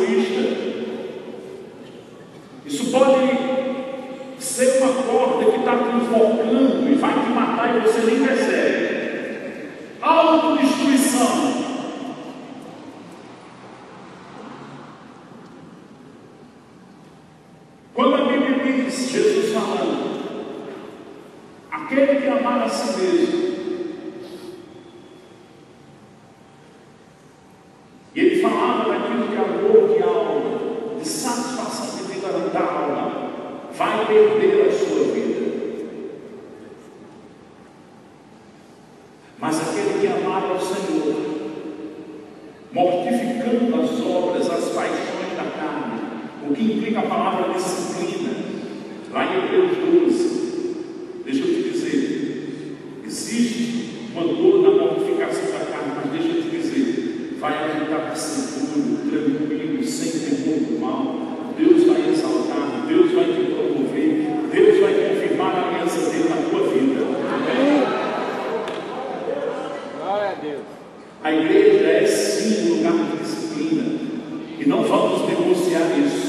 egoísta. Isso pode ser uma corda que está te enfocando e vai te matar e você nem percebe. Autodestruição. Quando a Bíblia diz, Jesus falando, aquele que amar a si mesmo, e ele falava daquilo que é amor de alma, de satisfação de vida da alma, vai perder a sua vida. Mas aquele que amar ao Senhor, mortificando as obras, as paixões da carne, o que implica a palavra disciplina, lá em Hebreus 12, deixa eu te dizer, existe uma dor na mortificação da carne, mas deixa eu te dizer, vai habitar seguro, tranquilo, sem temor do mal. Deus vai exaltar, Deus vai te promover, Deus vai confirmar a aliança dele na tua vida. Glória a Deus. A igreja é sim um lugar de disciplina, e não vamos negociar isso.